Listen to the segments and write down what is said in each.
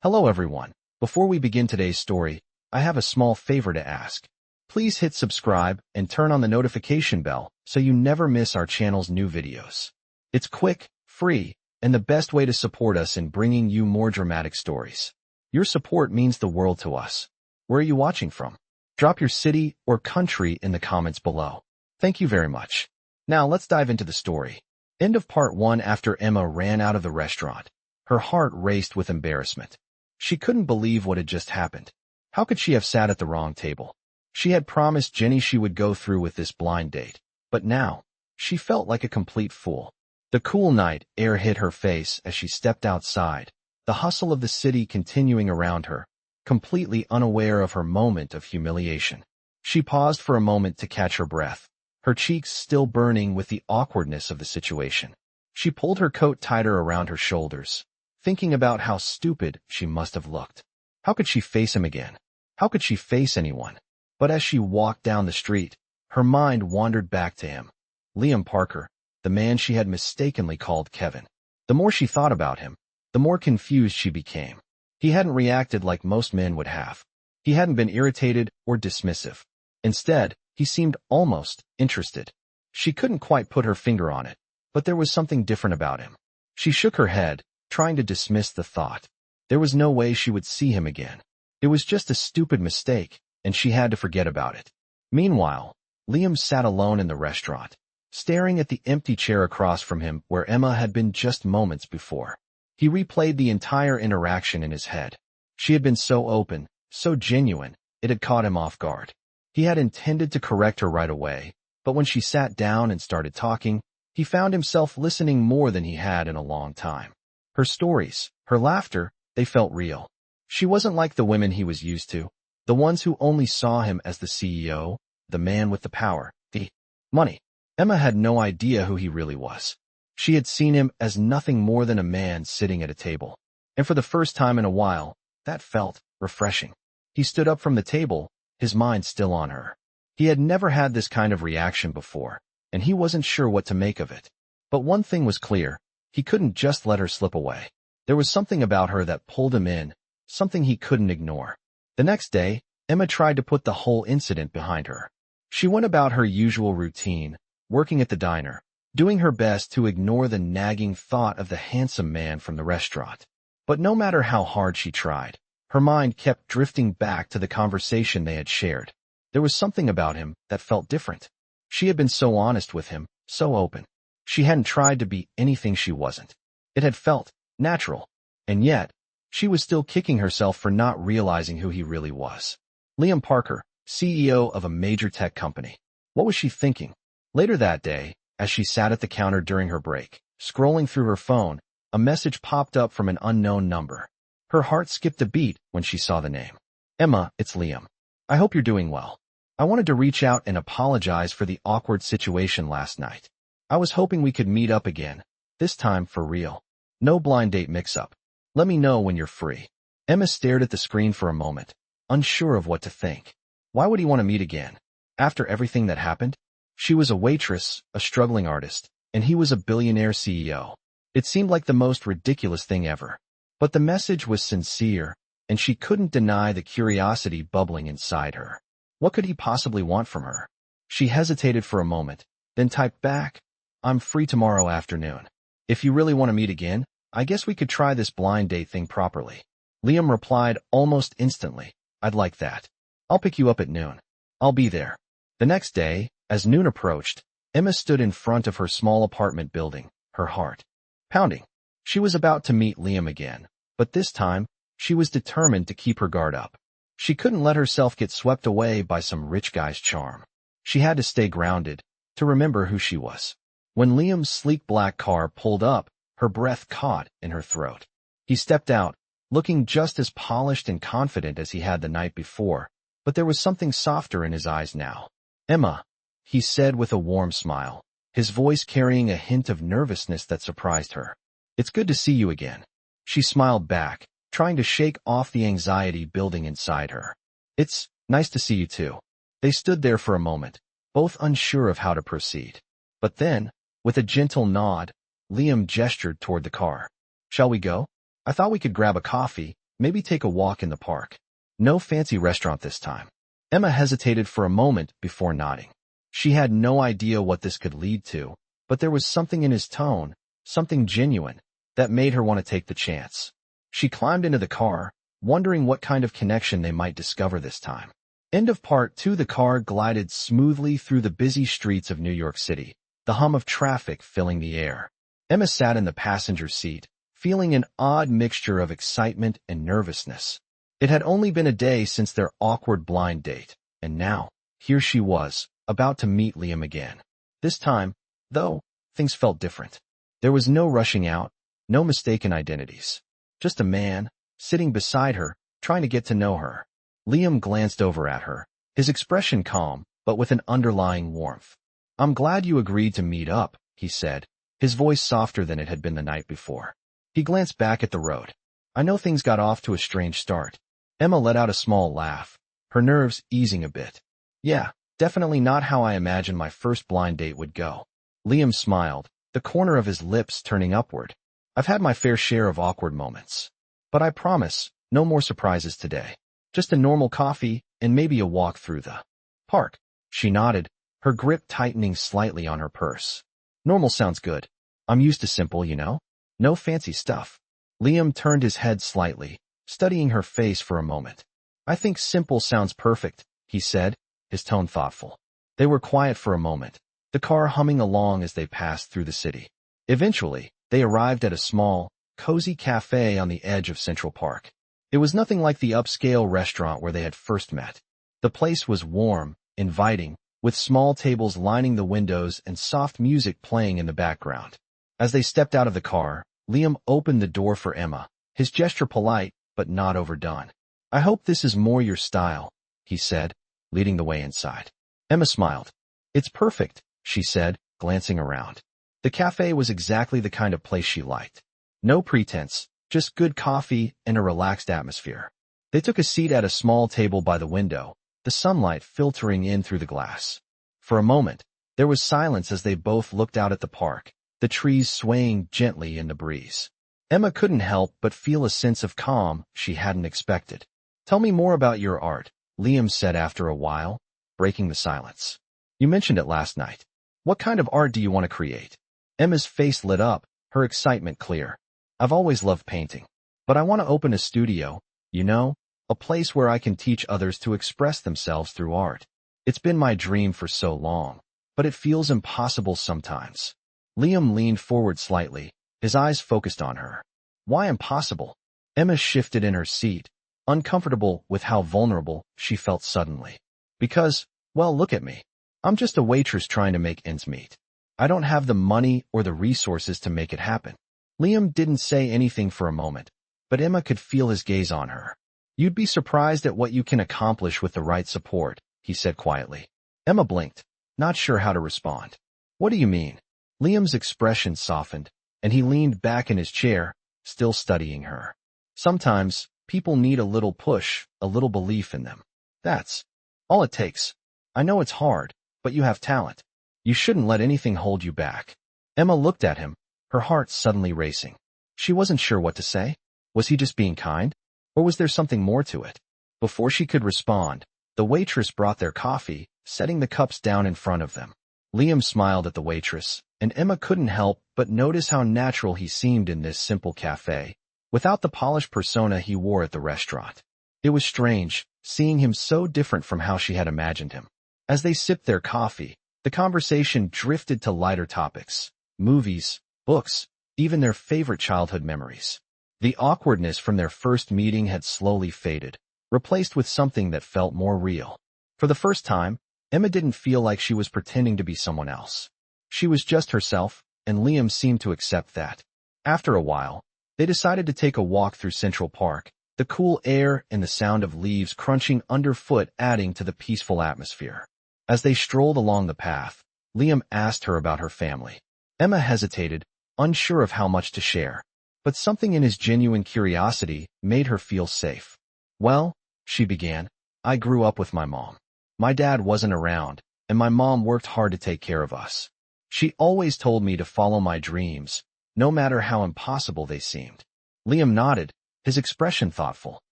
Hello everyone. Before we begin today's story, I have a small favor to ask. Please hit subscribe and turn on the notification bell so you never miss our channel's new videos. It's quick, free, and the best way to support us in bringing you more dramatic stories. Your support means the world to us. Where are you watching from? Drop your city or country in the comments below. Thank you very much. Now let's dive into the story. End of part 1. After Emma ran out of the restaurant, her heart raced with embarrassment. She couldn't believe what had just happened. How could she have sat at the wrong table? She had promised Jenny she would go through with this blind date, but now, she felt like a complete fool. The cool night air hit her face as she stepped outside, the hustle of the city continuing around her, completely unaware of her moment of humiliation. She paused for a moment to catch her breath, her cheeks still burning with the awkwardness of the situation. She pulled her coat tighter around her shoulders, thinking about how stupid she must have looked. How could she face him again? How could she face anyone? But as she walked down the street, her mind wandered back to him. Liam Parker, the man she had mistakenly called Kevin. The more she thought about him, the more confused she became. He hadn't reacted like most men would have. He hadn't been irritated or dismissive. Instead, he seemed almost interested. She couldn't quite put her finger on it, but there was something different about him. She shook her head, trying to dismiss the thought. There was no way she would see him again. It was just a stupid mistake, and she had to forget about it. Meanwhile, Liam sat alone in the restaurant, staring at the empty chair across from him where Emma had been just moments before. He replayed the entire interaction in his head. She had been so open, so genuine, it had caught him off guard. He had intended to correct her right away, but when she sat down and started talking, he found himself listening more than he had in a long time. Her stories, her laughter, they felt real. She wasn't like the women he was used to, the ones who only saw him as the CEO, the man with the power, the money. Emma had no idea who he really was. She had seen him as nothing more than a man sitting at a table. And for the first time in a while, that felt refreshing. He stood up from the table, his mind still on her. He had never had this kind of reaction before, and he wasn't sure what to make of it. But one thing was clear. He couldn't just let her slip away. There was something about her that pulled him in, something he couldn't ignore. The next day, Emma tried to put the whole incident behind her. She went about her usual routine, working at the diner, doing her best to ignore the nagging thought of the handsome man from the restaurant. But no matter how hard she tried, her mind kept drifting back to the conversation they had shared. There was something about him that felt different. She had been so honest with him, so open. She hadn't tried to be anything she wasn't. It had felt natural, and yet, she was still kicking herself for not realizing who he really was. Liam Parker, CEO of a major tech company. What was she thinking? Later that day, as she sat at the counter during her break, scrolling through her phone, a message popped up from an unknown number. Her heart skipped a beat when she saw the name. Emma, it's Liam. I hope you're doing well. I wanted to reach out and apologize for the awkward situation last night. I was hoping we could meet up again, this time for real. No blind date mix-up. Let me know when you're free. Emma stared at the screen for a moment, unsure of what to think. Why would he want to meet again? After everything that happened? She was a waitress, a struggling artist, and he was a billionaire CEO. It seemed like the most ridiculous thing ever. But the message was sincere, and she couldn't deny the curiosity bubbling inside her. What could he possibly want from her? She hesitated for a moment, then typed back, I'm free tomorrow afternoon. If you really want to meet again, I guess we could try this blind date thing properly. Liam replied almost instantly, I'd like that. I'll pick you up at noon. I'll be there. The next day, as noon approached, Emma stood in front of her small apartment building, her heart pounding. She was about to meet Liam again, but this time, she was determined to keep her guard up. She couldn't let herself get swept away by some rich guy's charm. She had to stay grounded, to remember who she was. When Liam's sleek black car pulled up, her breath caught in her throat. He stepped out, looking just as polished and confident as he had the night before, but there was something softer in his eyes now. Emma, he said with a warm smile, his voice carrying a hint of nervousness that surprised her. It's good to see you again. She smiled back, trying to shake off the anxiety building inside her. It's nice to see you too. They stood there for a moment, both unsure of how to proceed. But then, with a gentle nod, Liam gestured toward the car. Shall we go? I thought we could grab a coffee, Maybe take a walk in the park. No fancy restaurant this time. Emma hesitated for a moment before nodding. She had no idea what this could lead to, but there was something in his tone, something genuine, that made her want to take the chance. She climbed into the car, wondering what kind of connection they might discover this time. End of part 2. The car glided smoothly through the busy streets of New York City, the hum of traffic filling the air. Emma sat in the passenger seat, feeling an odd mixture of excitement and nervousness. It had only been a day since their awkward blind date, and now, here she was, about to meet Liam again. This time, though, things felt different. There was no rushing out, no mistaken identities. Just a man, sitting beside her, trying to get to know her. Liam glanced over at her, his expression calm, but with an underlying warmth. "I'm glad you agreed to meet up," he said, his voice softer than it had been the night before. He glanced back at the road. "I know things got off to a strange start." Emma let out a small laugh, her nerves easing a bit. "Yeah, definitely not how I imagined my first blind date would go." Liam smiled, the corner of his lips turning upward. "I've had my fair share of awkward moments. But I promise, no more surprises today. Just a normal coffee and maybe a walk through the park." She nodded, her grip tightening slightly on her purse. "Normal sounds good. I'm used to simple, you know? No fancy stuff." Liam turned his head slightly, studying her face for a moment. "I think simple sounds perfect," he said, his tone thoughtful. They were quiet for a moment, the car humming along as they passed through the city. Eventually, they arrived at a small, cozy cafe on the edge of Central Park. It was nothing like the upscale restaurant where they had first met. The place was warm, inviting, with small tables lining the windows and soft music playing in the background. As they stepped out of the car, Liam opened the door for Emma, his gesture polite but not overdone. "I hope this is more your style," he said, leading the way inside. Emma smiled. "It's perfect," she said, glancing around. The cafe was exactly the kind of place she liked. No pretense, just good coffee and a relaxed atmosphere. They took a seat at a small table by the window, the sunlight filtering in through the glass. For a moment, there was silence as they both looked out at the park, the trees swaying gently in the breeze. Emma couldn't help but feel a sense of calm she hadn't expected. "Tell me more about your art," Liam said after a while, breaking the silence. "You mentioned it last night. What kind of art do you want to create?" Emma's face lit up, her excitement clear. "I've always loved painting. But I want to open a studio, you know, a place where I can teach others to express themselves through art. It's been my dream for so long, but it feels impossible sometimes." Liam leaned forward slightly, his eyes focused on her. "Why impossible?" Emma shifted in her seat, uncomfortable with how vulnerable she felt suddenly. "Because, well, look at me. I'm just a waitress trying to make ends meet. I don't have the money or the resources to make it happen." Liam didn't say anything for a moment, but Emma could feel his gaze on her. "You'd be surprised at what you can accomplish with the right support," he said quietly. Emma blinked, not sure how to respond. "What do you mean?" Liam's expression softened, and he leaned back in his chair, still studying her. "Sometimes, people need a little push, a little belief in them. That's all it takes. I know it's hard, but you have talent. You shouldn't let anything hold you back." Emma looked at him, her heart suddenly racing. She wasn't sure what to say. Was he just being kind? Or was there something more to it? Before she could respond, the waitress brought their coffee, setting the cups down in front of them. Liam smiled at the waitress, and Emma couldn't help but notice how natural he seemed in this simple cafe, without the polished persona he wore at the restaurant. It was strange, seeing him so different from how she had imagined him. As they sipped their coffee, the conversation drifted to lighter topics: movies, books, even their favorite childhood memories. The awkwardness from their first meeting had slowly faded, replaced with something that felt more real. For the first time, Emma didn't feel like she was pretending to be someone else. She was just herself, and Liam seemed to accept that. After a while, they decided to take a walk through Central Park, the cool air and the sound of leaves crunching underfoot adding to the peaceful atmosphere. As they strolled along the path, Liam asked her about her family. Emma hesitated, unsure of how much to share, but something in his genuine curiosity made her feel safe. "Well," she began, "I grew up with my mom. My dad wasn't around, and my mom worked hard to take care of us. She always told me to follow my dreams, no matter how impossible they seemed." Liam nodded, his expression thoughtful.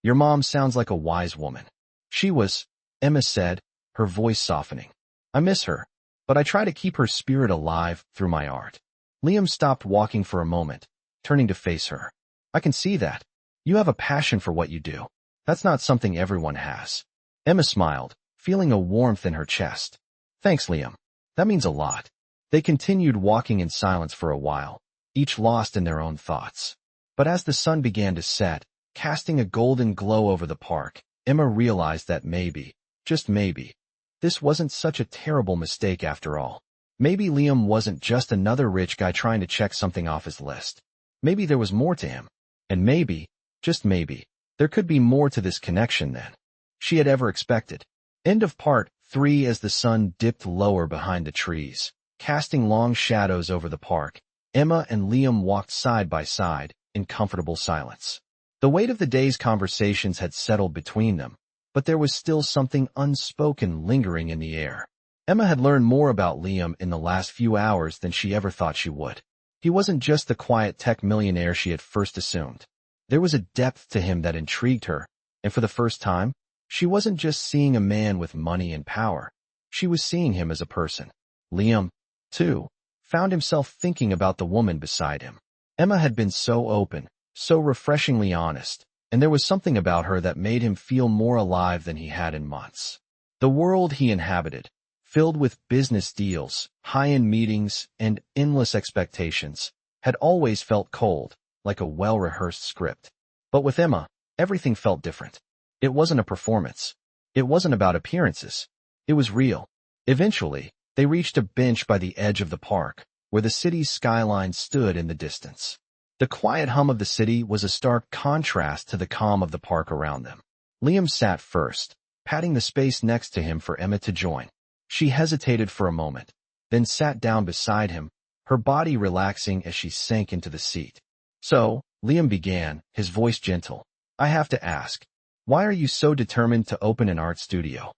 Your mom sounds like a wise woman. She was, Emma said, her voice softening. I miss her, but I try to keep her spirit alive through my art. Liam stopped walking for a moment, turning to face her. I can see that. You have a passion for what you do. That's not something everyone has. Emma smiled, feeling a warmth in her chest. Thanks, Liam. That means a lot. They continued walking in silence for a while, each lost in their own thoughts. But as the sun began to set, casting a golden glow over the park, Emma realized that maybe, just maybe, this wasn't such a terrible mistake after all. Maybe Liam wasn't just another rich guy trying to check something off his list. Maybe there was more to him. And maybe, just maybe, there could be more to this connection than she had ever expected. End of part 3. As the sun dipped lower behind the trees, casting long shadows over the park, Emma and Liam walked side by side in comfortable silence. The weight of the day's conversations had settled between them, but there was still something unspoken lingering in the air. Emma had learned more about Liam in the last few hours than she ever thought she would. He wasn't just the quiet tech millionaire she had first assumed. There was a depth to him that intrigued her, and for the first time, she wasn't just seeing a man with money and power. She was seeing him as a person. Liam, too, found himself thinking about the woman beside him. Emma had been so open, so refreshingly honest, and there was something about her that made him feel more alive than he had in months. The world he inhabited, filled with business deals, high-end meetings, and endless expectations, had always felt cold, like a well-rehearsed script. But with Emma, everything felt different. It wasn't a performance. It wasn't about appearances. It was real. Eventually, they reached a bench by the edge of the park, where the city's skyline stood in the distance. The quiet hum of the city was a stark contrast to the calm of the park around them. Liam sat first, patting the space next to him for Emma to join. She hesitated for a moment, then sat down beside him, her body relaxing as she sank into the seat. So, Liam began, his voice gentle. I have to ask, why are you so determined to open an art studio?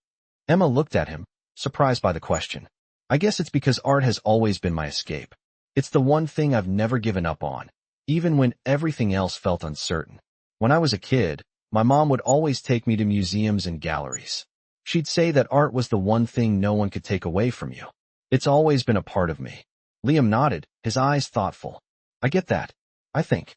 Emma looked at him, surprised by the question. I guess it's because art has always been my escape. It's the one thing I've never given up on, even when everything else felt uncertain. When I was a kid, my mom would always take me to museums and galleries. She'd say that art was the one thing no one could take away from you. It's always been a part of me. Liam nodded, his eyes thoughtful. I get that. I think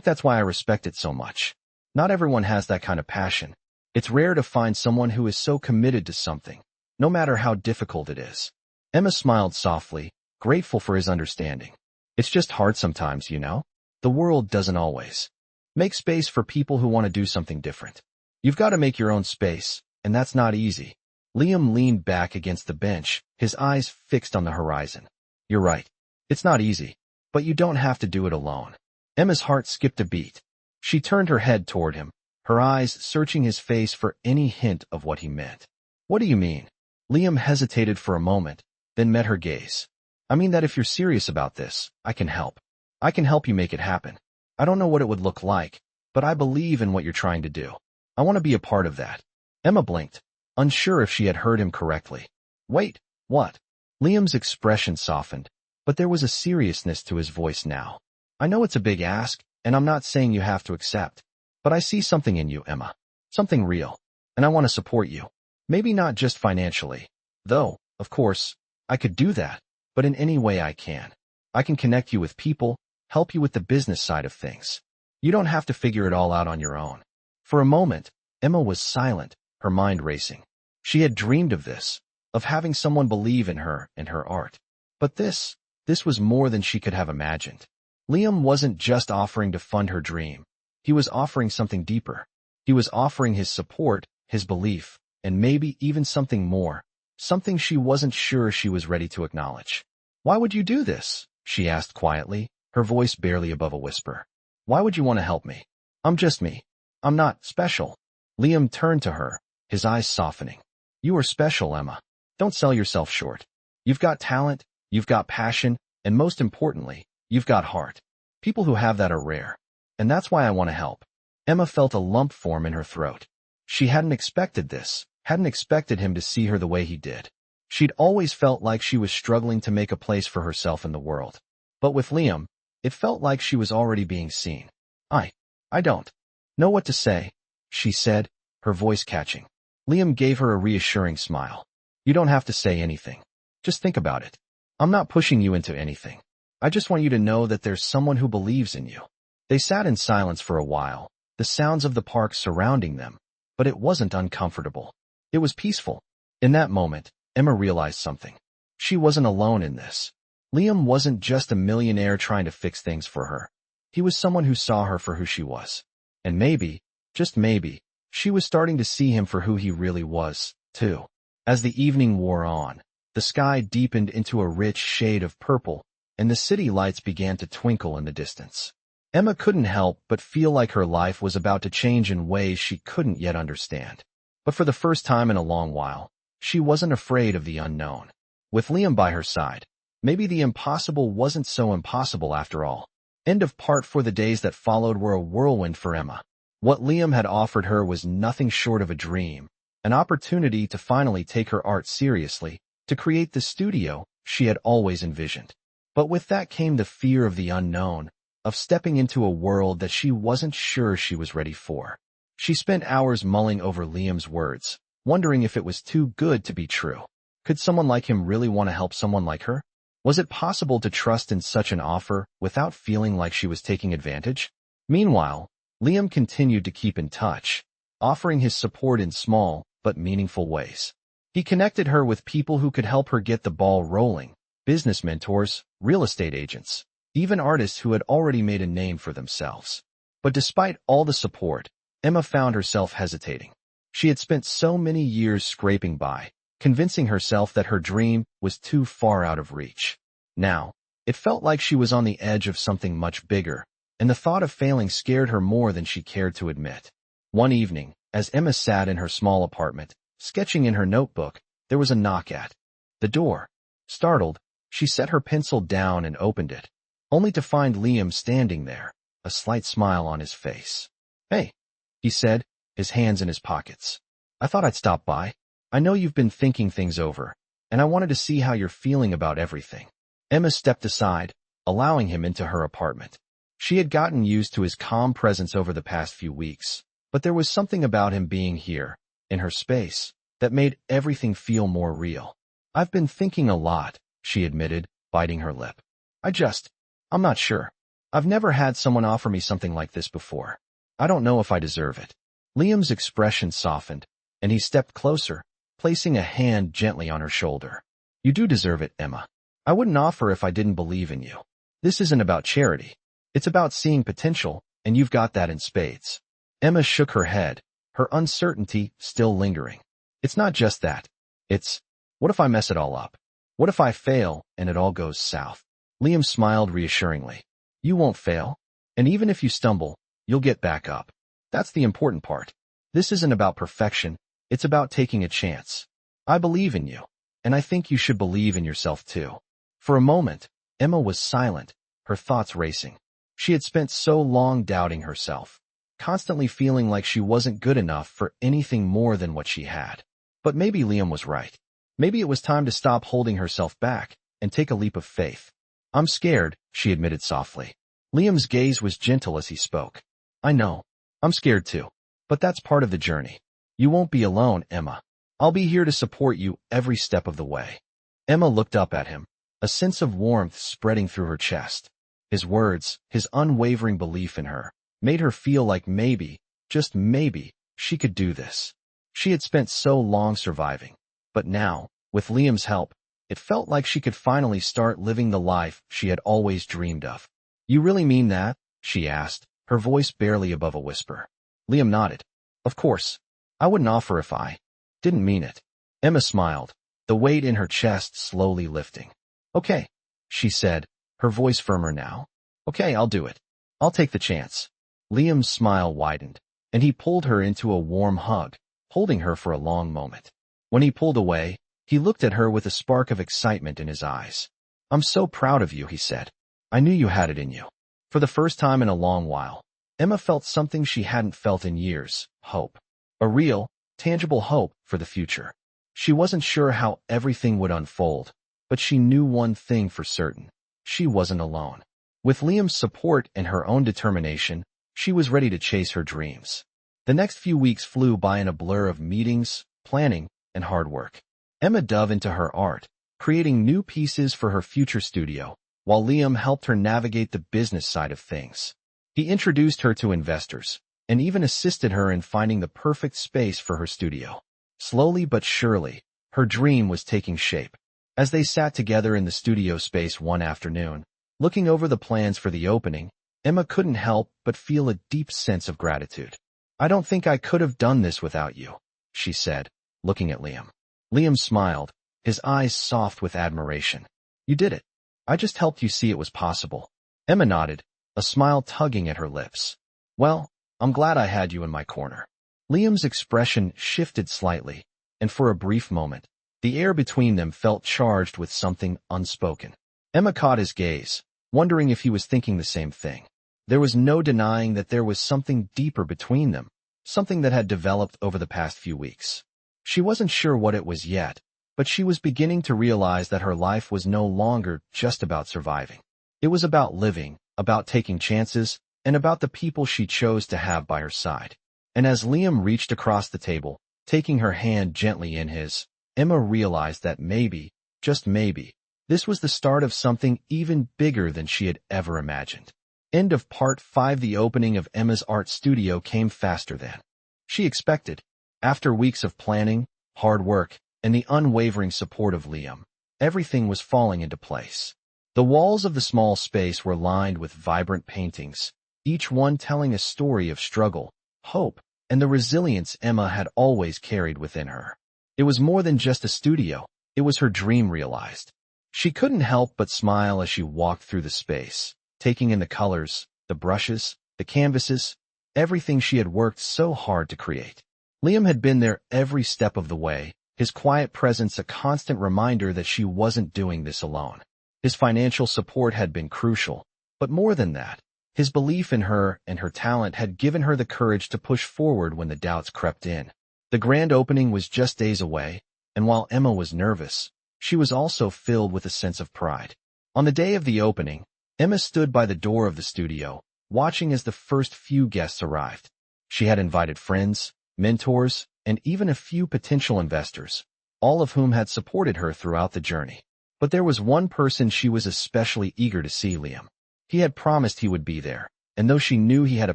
that's why I respect it so much. Not everyone has that kind of passion. It's rare to find someone who is so committed to something, no matter how difficult it is. Emma smiled softly, grateful for his understanding. It's just hard sometimes, you know? The world doesn't always make space for people who want to do something different. You've got to make your own space, and that's not easy. Liam leaned back against the bench, his eyes fixed on the horizon. You're right. It's not easy, but you don't have to do it alone. Emma's heart skipped a beat. She turned her head toward him, her eyes searching his face for any hint of what he meant. What do you mean? Liam hesitated for a moment, then met her gaze. I mean that if you're serious about this, I can help. I can help you make it happen. I don't know what it would look like, but I believe in what you're trying to do. I want to be a part of that. Emma blinked, unsure if she had heard him correctly. Wait, what? Liam's expression softened, but there was a seriousness to his voice now. I know it's a big ask, and I'm not saying you have to accept, but I see something in you, Emma. Something real, and I want to support you. Maybe not just financially, though, of course, I could do that, but in any way I can. I can connect you with people, help you with the business side of things. You don't have to figure it all out on your own. For a moment, Emma was silent, her mind racing. She had dreamed of this, of having someone believe in her and her art. But this was more than she could have imagined. Liam wasn't just offering to fund her dream. He was offering something deeper. He was offering his support, his belief, and maybe even something more, something she wasn't sure she was ready to acknowledge. Why would you do this? She asked quietly, her voice barely above a whisper. Why would you want to help me? I'm just me. I'm not special. Liam turned to her, his eyes softening. You are special, Emma. Don't sell yourself short. You've got talent, you've got passion, and most importantly, you've got heart. People who have that are rare. And that's why I want to help. Emma felt a lump form in her throat. She hadn't expected this, hadn't expected him to see her the way he did. She'd always felt like she was struggling to make a place for herself in the world. But with Liam, it felt like she was already being seen. I don't. Know what to say, she said, her voice catching. Liam gave her a reassuring smile. You don't have to say anything. Just think about it. I'm not pushing you into anything. I just want you to know that there's someone who believes in you. They sat in silence for a while, the sounds of the park surrounding them, but it wasn't uncomfortable. It was peaceful. In that moment, Emma realized something. She wasn't alone in this. Liam wasn't just a millionaire trying to fix things for her. He was someone who saw her for who she was. And maybe, just maybe, she was starting to see him for who he really was, too. As the evening wore on, the sky deepened into a rich shade of purple, and the city lights began to twinkle in the distance. Emma couldn't help but feel like her life was about to change in ways she couldn't yet understand. But for the first time in a long while, she wasn't afraid of the unknown. With Liam by her side, maybe the impossible wasn't so impossible after all. End of part 4. The days that followed were a whirlwind for Emma. What Liam had offered her was nothing short of a dream, an opportunity to finally take her art seriously, to create the studio she had always envisioned. But with that came the fear of the unknown, of stepping into a world that she wasn't sure she was ready for. She spent hours mulling over Liam's words, wondering if it was too good to be true. Could someone like him really want to help someone like her? Was it possible to trust in such an offer without feeling like she was taking advantage? Meanwhile, Liam continued to keep in touch, offering his support in small but meaningful ways. He connected her with people who could help her get the ball rolling, business mentors, real estate agents, even artists who had already made a name for themselves. But despite all the support, Emma found herself hesitating. She had spent so many years scraping by, convincing herself that her dream was too far out of reach. Now, it felt like she was on the edge of something much bigger, and the thought of failing scared her more than she cared to admit. One evening, as Emma sat in her small apartment, sketching in her notebook, there was a knock at the door. Startled, she set her pencil down and opened it, only to find Liam standing there, a slight smile on his face. Hey, he said, his hands in his pockets. I thought I'd stop by. I know you've been thinking things over, and I wanted to see how you're feeling about everything. Emma stepped aside, allowing him into her apartment. She had gotten used to his calm presence over the past few weeks, but there was something about him being here, in her space, that made everything feel more real. I've been thinking a lot, she admitted, biting her lip. I'm not sure. I've never had someone offer me something like this before. I don't know if I deserve it. Liam's expression softened, and he stepped closer, placing a hand gently on her shoulder. You do deserve it, Emma. I wouldn't offer if I didn't believe in you. This isn't about charity. It's about seeing potential, and you've got that in spades. Emma shook her head, her uncertainty still lingering. It's not just that. It's, what if I mess it all up? What if I fail and it all goes south? Liam smiled reassuringly. You won't fail. And even if you stumble, you'll get back up. That's the important part. This isn't about perfection. It's about taking a chance. I believe in you, and I think you should believe in yourself too. For a moment, Emma was silent, her thoughts racing. She had spent so long doubting herself, constantly feeling like she wasn't good enough for anything more than what she had. But maybe Liam was right. Maybe it was time to stop holding herself back and take a leap of faith. I'm scared, she admitted softly. Liam's gaze was gentle as he spoke. I know. I'm scared too. But that's part of the journey. You won't be alone, Emma. I'll be here to support you every step of the way. Emma looked up at him, a sense of warmth spreading through her chest. His words, his unwavering belief in her, made her feel like maybe, just maybe, she could do this. She had spent so long surviving, but now, with Liam's help, it felt like she could finally start living the life she had always dreamed of. You really mean that? She asked, her voice barely above a whisper. Liam nodded. Of course. I wouldn't offer if I didn't mean it. Emma smiled, the weight in her chest slowly lifting. Okay, she said, her voice firmer now. Okay, I'll do it. I'll take the chance. Liam's smile widened, and he pulled her into a warm hug, holding her for a long moment. When he pulled away, he looked at her with a spark of excitement in his eyes. I'm so proud of you, he said. I knew you had it in you. For the first time in a long while, Emma felt something she hadn't felt in years, hope. A real, tangible hope for the future. She wasn't sure how everything would unfold, but she knew one thing for certain. She wasn't alone. With Liam's support and her own determination, She was ready to chase her dreams. The next few weeks flew by in a blur of meetings, planning, and hard work. Emma dove into her art, creating new pieces for her future studio, while Liam helped her navigate the business side of things. He introduced her to investors, and even assisted her in finding the perfect space for her studio. Slowly but surely, her dream was taking shape. As they sat together in the studio space one afternoon, looking over the plans for the opening, Emma couldn't help but feel a deep sense of gratitude. "I don't think I could have done this without you," she said, looking at Liam. Liam smiled, his eyes soft with admiration. "You did it. I just helped you see it was possible." Emma nodded, a smile tugging at her lips. "Well, I'm glad I had you in my corner." Liam's expression shifted slightly, and for a brief moment, the air between them felt charged with something unspoken. Emma caught his gaze, wondering if he was thinking the same thing. There was no denying that there was something deeper between them, something that had developed over the past few weeks. She wasn't sure what it was yet, but she was beginning to realize that her life was no longer just about surviving. It was about living, about taking chances, and about the people she chose to have by her side. And as Liam reached across the table, taking her hand gently in his, Emma realized that maybe, just maybe, this was the start of something even bigger than she had ever imagined. End of Part 5. The opening of Emma's art studio came faster than she expected. After weeks of planning, hard work, and the unwavering support of Liam, everything was falling into place. The walls of the small space were lined with vibrant paintings, each one telling a story of struggle, hope, and the resilience Emma had always carried within her. It was more than just a studio, it was her dream realized. She couldn't help but smile as she walked through the space, taking in the colors, the brushes, the canvases, everything she had worked so hard to create. Liam had been there every step of the way, his quiet presence a constant reminder that she wasn't doing this alone. His financial support had been crucial, but more than that, his belief in her and her talent had given her the courage to push forward when the doubts crept in. The grand opening was just days away, and while Emma was nervous, she was also filled with a sense of pride. On the day of the opening, Emma stood by the door of the studio, watching as the first few guests arrived. She had invited friends, mentors, and even a few potential investors, all of whom had supported her throughout the journey. But there was one person she was especially eager to see: Liam. He had promised he would be there, and though she knew he had a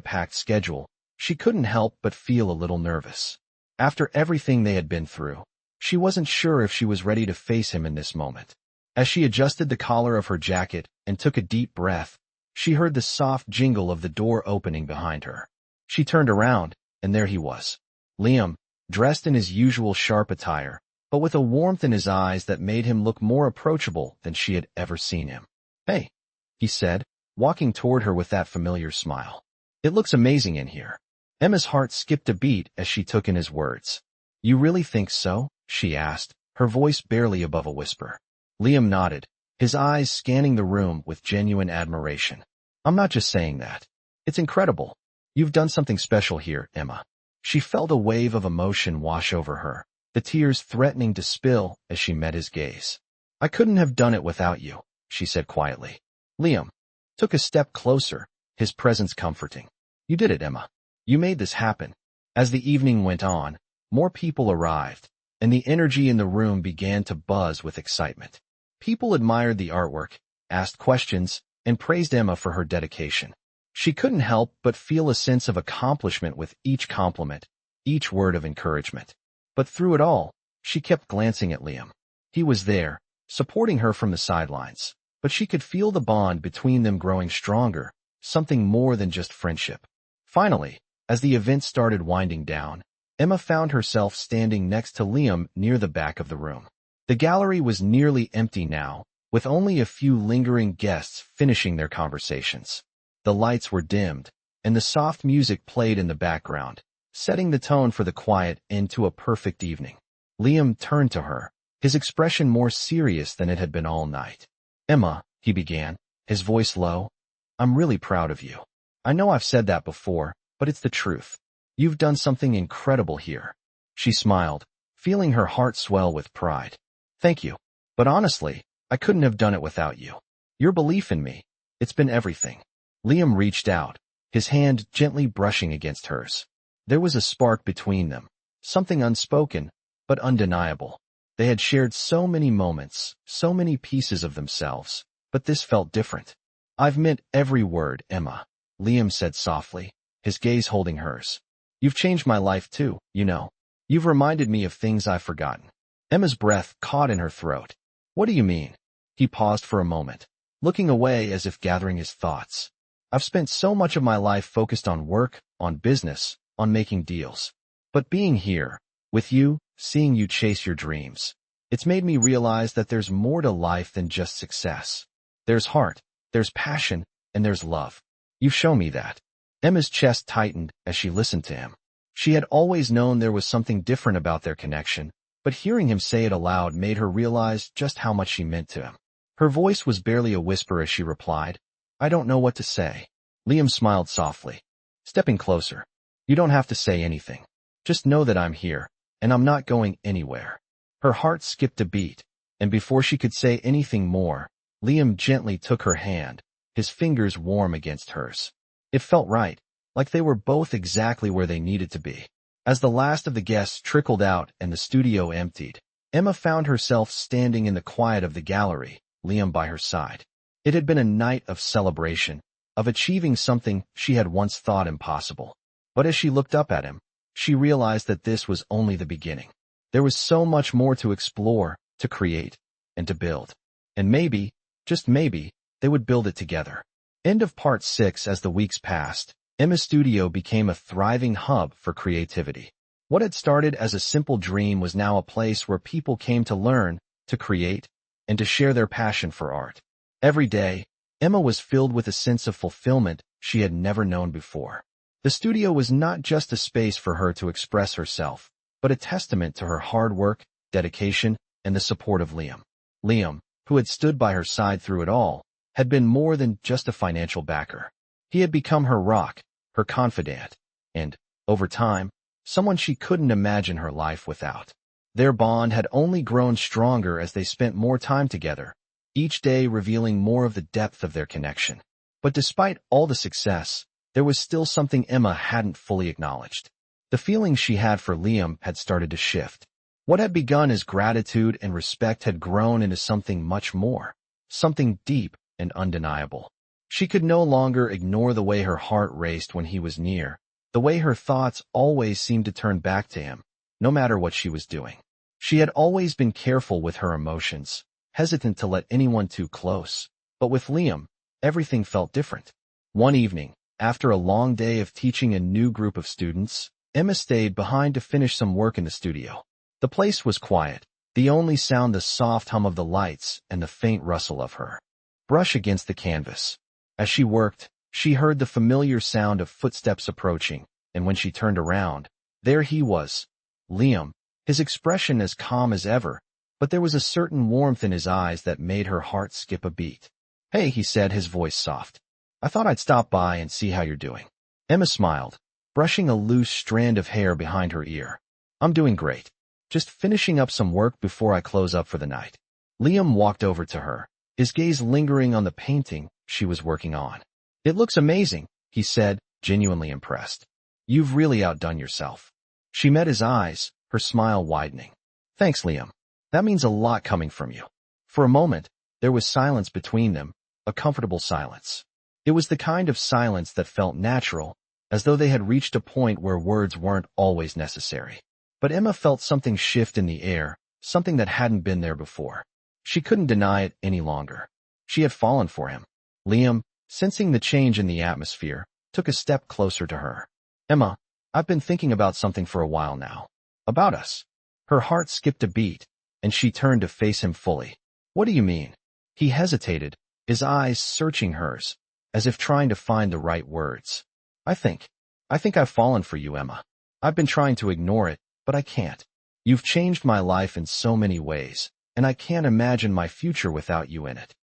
packed schedule, she couldn't help but feel a little nervous. After everything they had been through, she wasn't sure if she was ready to face him in this moment. As she adjusted the collar of her jacket and took a deep breath, she heard the soft jingle of the door opening behind her. She turned around, and there he was. Liam, dressed in his usual sharp attire, but with a warmth in his eyes that made him look more approachable than she had ever seen him. "Hey," he said, walking toward her with that familiar smile. "It looks amazing in here." Emma's heart skipped a beat as she took in his words. "You really think so?" she asked, her voice barely above a whisper. Liam nodded, his eyes scanning the room with genuine admiration. "I'm not just saying that. It's incredible. You've done something special here, Emma." She felt a wave of emotion wash over her, the tears threatening to spill as she met his gaze. "I couldn't have done it without you," she said quietly. Liam took a step closer, his presence comforting. "You did it, Emma. You made this happen." As the evening went on, more people arrived, and the energy in the room began to buzz with excitement. People admired the artwork, asked questions, and praised Emma for her dedication. She couldn't help but feel a sense of accomplishment with each compliment, each word of encouragement. But through it all, she kept glancing at Liam. He was there, supporting her from the sidelines, but she could feel the bond between them growing stronger, something more than just friendship. Finally, as the event started winding down, Emma found herself standing next to Liam near the back of the room. The gallery was nearly empty now, with only a few lingering guests finishing their conversations. The lights were dimmed, and the soft music played in the background, setting the tone for the quiet end to a perfect evening. Liam turned to her, his expression more serious than it had been all night. "Emma," he began, his voice low, "I'm really proud of you. I know I've said that before, but it's the truth. You've done something incredible here." She smiled, feeling her heart swell with pride. "Thank you. But honestly, I couldn't have done it without you. Your belief in me, it's been everything." Liam reached out, his hand gently brushing against hers. There was a spark between them, something unspoken, but undeniable. They had shared so many moments, so many pieces of themselves, but this felt different. "I've meant every word, Emma," Liam said softly, his gaze holding hers. "You've changed my life too, you know. You've reminded me of things I've forgotten." Emma's breath caught in her throat. "What do you mean?" He paused for a moment, looking away as if gathering his thoughts. "I've spent so much of my life focused on work, on business, on making deals. But being here, with you, seeing you chase your dreams, it's made me realize that there's more to life than just success. There's heart, there's passion, and there's love. You've shown me that." Emma's chest tightened as she listened to him. She had always known there was something different about their connection, but hearing him say it aloud made her realize just how much she meant to him. Her voice was barely a whisper as she replied, "I don't know what to say." Liam smiled softly, stepping closer. "You don't have to say anything. Just know that I'm here, and I'm not going anywhere." Her heart skipped a beat, and before she could say anything more, Liam gently took her hand, his fingers warm against hers. It felt right, like they were both exactly where they needed to be. As the last of the guests trickled out and the studio emptied, Emma found herself standing in the quiet of the gallery, Liam by her side. It had been a night of celebration, of achieving something she had once thought impossible. But as she looked up at him, she realized that this was only the beginning. There was so much more to explore, to create, and to build. And maybe, just maybe, they would build it together. End of part 6. As the weeks passed, Emma's studio became a thriving hub for creativity. What had started as a simple dream was now a place where people came to learn, to create, and to share their passion for art. Every day, Emma was filled with a sense of fulfillment she had never known before. The studio was not just a space for her to express herself, but a testament to her hard work, dedication, and the support of Liam. Liam, who had stood by her side through it all, had been more than just a financial backer. He had become her rock, her confidant, and, over time, someone she couldn't imagine her life without. Their bond had only grown stronger as they spent more time together, each day revealing more of the depth of their connection. But despite all the success, there was still something Emma hadn't fully acknowledged. The feelings she had for Liam had started to shift. What had begun as gratitude and respect had grown into something much more, something deep and undeniable. She could no longer ignore the way her heart raced when he was near, the way her thoughts always seemed to turn back to him, no matter what she was doing. She had always been careful with her emotions, hesitant to let anyone too close. But with Liam, everything felt different. One evening, after a long day of teaching a new group of students, Emma stayed behind to finish some work in the studio. The place was quiet, the only sound the soft hum of the lights and the faint rustle of her brush against the canvas. As she worked, she heard the familiar sound of footsteps approaching, and when she turned around, there he was, Liam, his expression as calm as ever, but there was a certain warmth in his eyes that made her heart skip a beat. "Hey," he said, his voice soft. "I thought I'd stop by and see how you're doing." Emma smiled, brushing a loose strand of hair behind her ear. "I'm doing great. Just finishing up some work before I close up for the night." Liam walked over to her, his gaze lingering on the painting she was working on. "It looks amazing," he said, genuinely impressed. "You've really outdone yourself." She met his eyes, her smile widening. "Thanks, Liam. That means a lot coming from you." For a moment, there was silence between them, a comfortable silence. It was the kind of silence that felt natural, as though they had reached a point where words weren't always necessary. But Emma felt something shift in the air, something that hadn't been there before. She couldn't deny it any longer. She had fallen for him. Liam, sensing the change in the atmosphere, took a step closer to her. "Emma, I've been thinking about something for a while now. About us." Her heart skipped a beat, and she turned to face him fully. "What do you mean?" He hesitated, his eyes searching hers, as if trying to find the right words. I think I've fallen for you, Emma. I've been trying to ignore it, but I can't. You've changed my life in so many ways, and I can't imagine my future without you in it."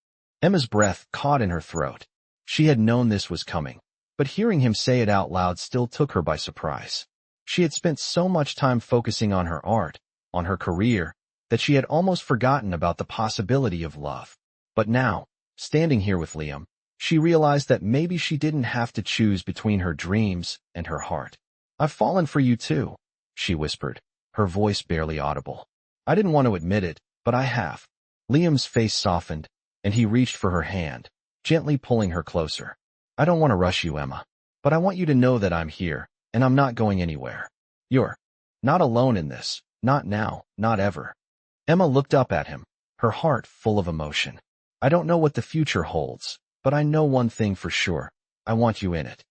Emma's breath caught in her throat. She had known this was coming, but hearing him say it out loud still took her by surprise. She had spent so much time focusing on her art, on her career, that she had almost forgotten about the possibility of love. But now, standing here with Liam, She realized that maybe she didn't have to choose between her dreams and her heart. "I've fallen for you too," she whispered, her voice barely audible. "I didn't want to admit it, but I have." Liam's face softened, and he reached for her hand, gently pulling her closer. "I don't want to rush you, Emma, but I want you to know that I'm here, and I'm not going anywhere. You're not alone in this, not now, not ever." Emma looked up at him, her heart full of emotion. "I don't know what the future holds, but I know one thing for sure. I want you in it."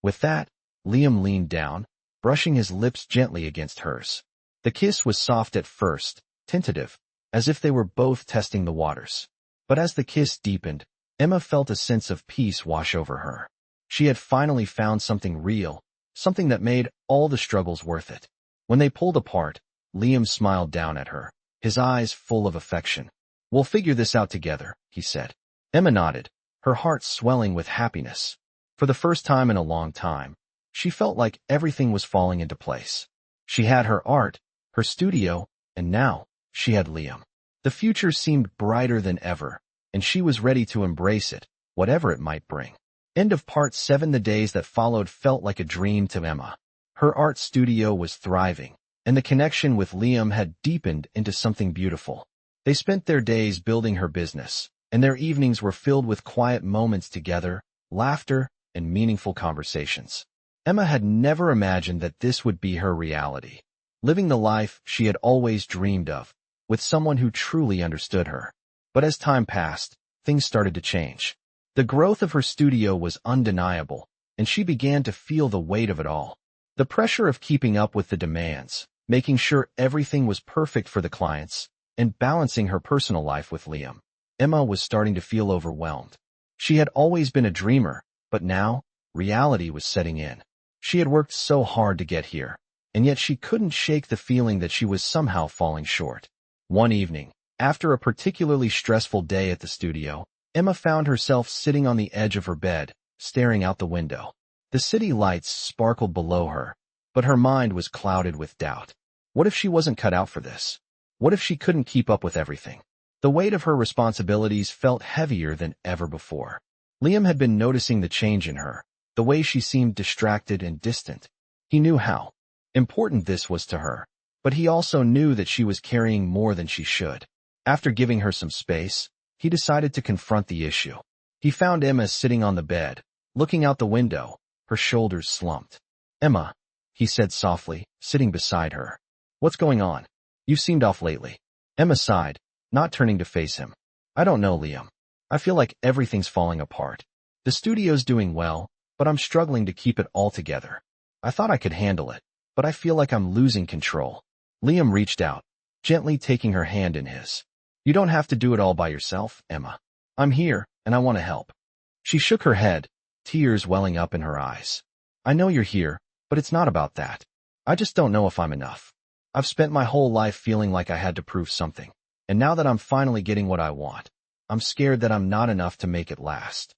With that, Liam leaned down, brushing his lips gently against hers. The kiss was soft at first, tentative, as if they were both testing the waters. But as the kiss deepened, Emma felt a sense of peace wash over her. She had finally found something real, something that made all the struggles worth it. When they pulled apart, Liam smiled down at her, his eyes full of affection. "We'll figure this out together," he said. Emma nodded, her heart swelling with happiness. For the first time in a long time, she felt like everything was falling into place. She had her art, her studio, and now she had Liam. The future seemed brighter than ever, and she was ready to embrace it, whatever it might bring. End of part 7. The days that followed felt like a dream to Emma. Her art studio was thriving, and the connection with Liam had deepened into something beautiful. They spent their days building her business, and their evenings were filled with quiet moments together, laughter, and meaningful conversations. Emma had never imagined that this would be her reality, living the life she had always dreamed of, with someone who truly understood her. But as time passed, things started to change. The growth of her studio was undeniable, and she began to feel the weight of it all. The pressure of keeping up with the demands, making sure everything was perfect for the clients, and balancing her personal life with Liam. Emma was starting to feel overwhelmed. She had always been a dreamer, but now, reality was setting in. She had worked so hard to get here, and yet she couldn't shake the feeling that she was somehow falling short. One evening, after a particularly stressful day at the studio, Emma found herself sitting on the edge of her bed, staring out the window. The city lights sparkled below her, but her mind was clouded with doubt. What if she wasn't cut out for this? What if she couldn't keep up with everything? The weight of her responsibilities felt heavier than ever before. Liam had been noticing the change in her, the way she seemed distracted and distant. He knew how important this was to her, but he also knew that she was carrying more than she should. After giving her some space, he decided to confront the issue. He found Emma sitting on the bed, looking out the window, her shoulders slumped. "Emma," he said softly, sitting beside her. "What's going on? You seemed off lately." Emma sighed, not turning to face him. "I don't know, Liam. I feel like everything's falling apart. The studio's doing well, but I'm struggling to keep it all together. I thought I could handle it, but I feel like I'm losing control." Liam reached out, gently taking her hand in his. "You don't have to do it all by yourself, Emma. I'm here, and I want to help." She shook her head, tears welling up in her eyes. "I know you're here, but it's not about that. I just don't know if I'm enough. I've spent my whole life feeling like I had to prove something, and now that I'm finally getting what I want, I'm scared that I'm not enough to make it last."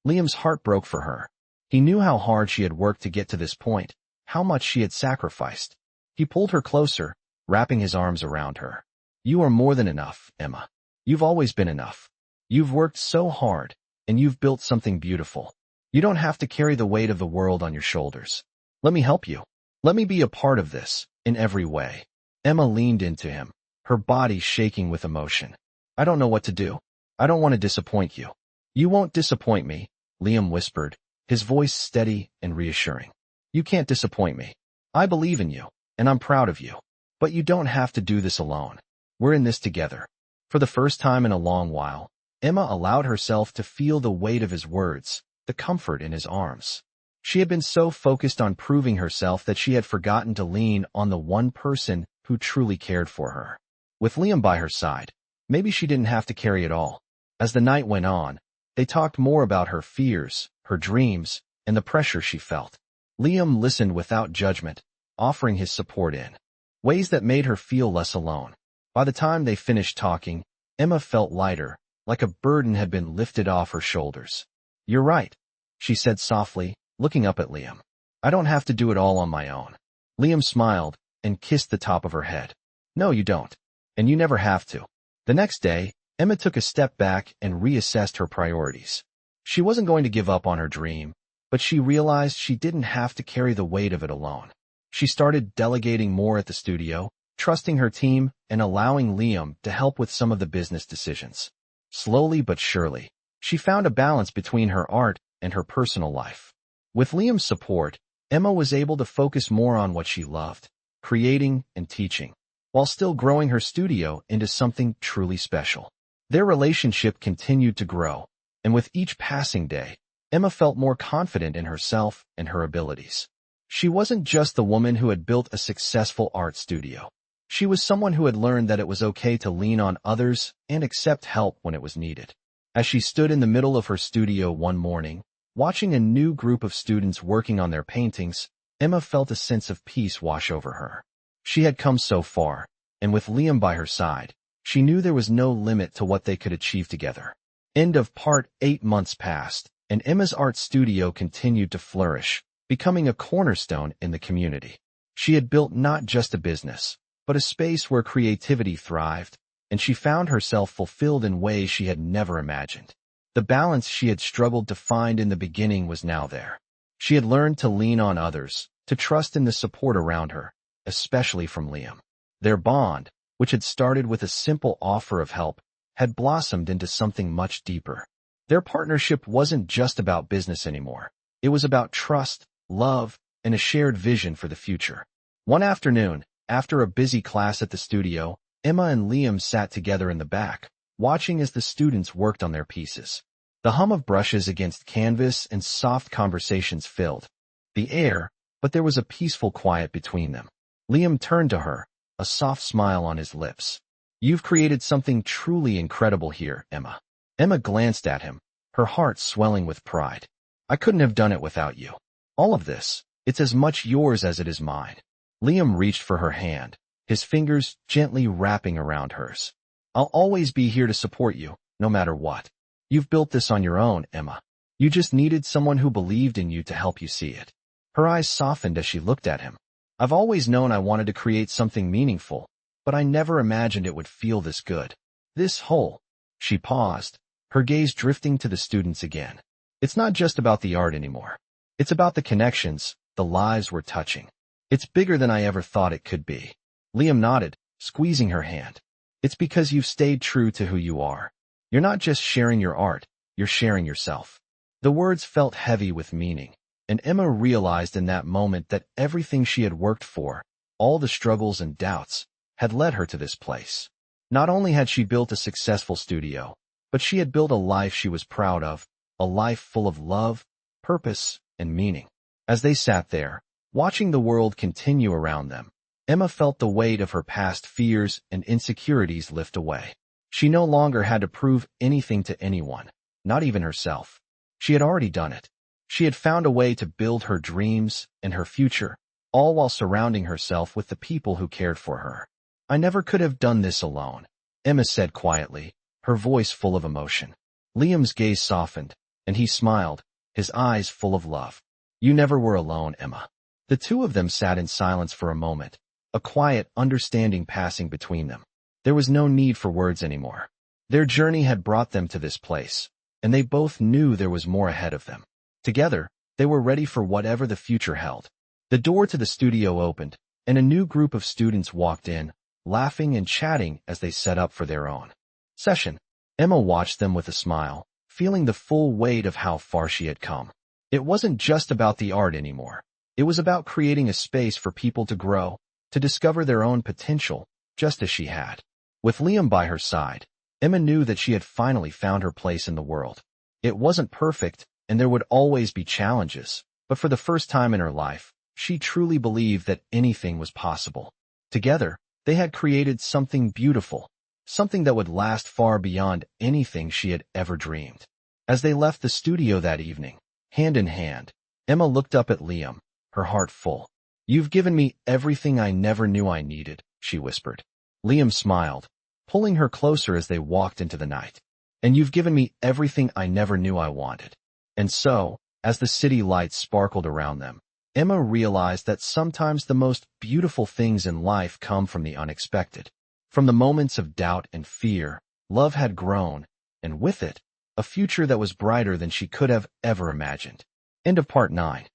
Liam's heart broke for her. He knew how hard she had worked to get to this point, how much she had sacrificed. He pulled her closer, wrapping his arms around her. "You are more than enough, Emma. You've always been enough. You've worked so hard, and you've built something beautiful. You don't have to carry the weight of the world on your shoulders. Let me help you. Let me be a part of this, in every way." Emma leaned into him, her body shaking with emotion. "I don't know what to do. I don't want to disappoint you." "You won't disappoint me," Liam whispered, his voice steady and reassuring. "You can't disappoint me. I believe in you, and I'm proud of you. But you don't have to do this alone. We're in this together." For the first time in a long while, Emma allowed herself to feel the weight of his words, the comfort in his arms. She had been so focused on proving herself that she had forgotten to lean on the one person who truly cared for her. With Liam by her side, maybe she didn't have to carry it all. As the night went on, they talked more about her fears, her dreams, and the pressure she felt. Liam listened without judgment, offering his support in ways that made her feel less alone. By the time they finished talking, Emma felt lighter, like a burden had been lifted off her shoulders. "You're right," she said softly, looking up at Liam. "I don't have to do it all on my own." Liam smiled and kissed the top of her head. "No, you don't. And you never have to." The next day, Emma took a step back and reassessed her priorities. She wasn't going to give up on her dream, but she realized she didn't have to carry the weight of it alone. She started delegating more at the studio, trusting her team, and allowing Liam to help with some of the business decisions. Slowly but surely, she found a balance between her art and her personal life. With Liam's support, Emma was able to focus more on what she loved, creating and teaching, while still growing her studio into something truly special. Their relationship continued to grow, and with each passing day, Emma felt more confident in herself and her abilities. She wasn't just the woman who had built a successful art studio. She was someone who had learned that it was okay to lean on others and accept help when it was needed. As she stood in the middle of her studio one morning, watching a new group of students working on their paintings, Emma felt a sense of peace wash over her. She had come so far, and with Liam by her side, she knew there was no limit to what they could achieve together. End of part. 8 months passed, and Emma's art studio continued to flourish, becoming a cornerstone in the community. She had built not just a business, but a space where creativity thrived, and she found herself fulfilled in ways she had never imagined. The balance she had struggled to find in the beginning was now there. She had learned to lean on others, to trust in the support around her, especially from Liam. Their bond, which had started with a simple offer of help, had blossomed into something much deeper. Their partnership wasn't just about business anymore. It was about trust, love, and a shared vision for the future. One afternoon, after a busy class at the studio, Emma and Liam sat together in the back, watching as the students worked on their pieces. The hum of brushes against canvas and soft conversations filled the air, but there was a peaceful quiet between them. Liam turned to her, a soft smile on his lips. "You've created something truly incredible here, Emma." Emma glanced at him, her heart swelling with pride. "I couldn't have done it without you. All of this, it's as much yours as it is mine." Liam reached for her hand, his fingers gently wrapping around hers. "I'll always be here to support you, no matter what. You've built this on your own, Emma. You just needed someone who believed in you to help you see it." Her eyes softened as she looked at him. "I've always known I wanted to create something meaningful, but I never imagined it would feel this good. This whole." She paused, her gaze drifting to the students again. "It's not just about the art anymore. It's about the connections, the lives we're touching. It's bigger than I ever thought it could be." Liam nodded, squeezing her hand. "It's because you've stayed true to who you are. You're not just sharing your art, you're sharing yourself." The words felt heavy with meaning, and Emma realized in that moment that everything she had worked for, all the struggles and doubts, had led her to this place. Not only had she built a successful studio, but she had built a life she was proud of, a life full of love, purpose, and meaning. As they sat there, watching the world continue around them, Emma felt the weight of her past fears and insecurities lift away. She no longer had to prove anything to anyone, not even herself. She had already done it. She had found a way to build her dreams and her future, all while surrounding herself with the people who cared for her. "I never could have done this alone," Emma said quietly, her voice full of emotion. Liam's gaze softened, and he smiled, his eyes full of love. "You never were alone, Emma." The two of them sat in silence for a moment, a quiet understanding passing between them. There was no need for words anymore. Their journey had brought them to this place, and they both knew there was more ahead of them. Together, they were ready for whatever the future held. The door to the studio opened, and a new group of students walked in, laughing and chatting as they set up for their own session. Emma watched them with a smile, feeling the full weight of how far she had come. It wasn't just about the art anymore. It was about creating a space for people to grow, to discover their own potential, just as she had. With Liam by her side, Emma knew that she had finally found her place in the world. It wasn't perfect, and there would always be challenges, but for the first time in her life, she truly believed that anything was possible. Together, they had created something beautiful, something that would last far beyond anything she had ever dreamed. As they left the studio that evening, hand in hand, Emma looked up at Liam, her heart full. "You've given me everything I never knew I needed," she whispered. Liam smiled, pulling her closer as they walked into the night. "And you've given me everything I never knew I wanted." And so, as the city lights sparkled around them, Emma realized that sometimes the most beautiful things in life come from the unexpected. From the moments of doubt and fear, love had grown, and with it, a future that was brighter than she could have ever imagined. End of part 9.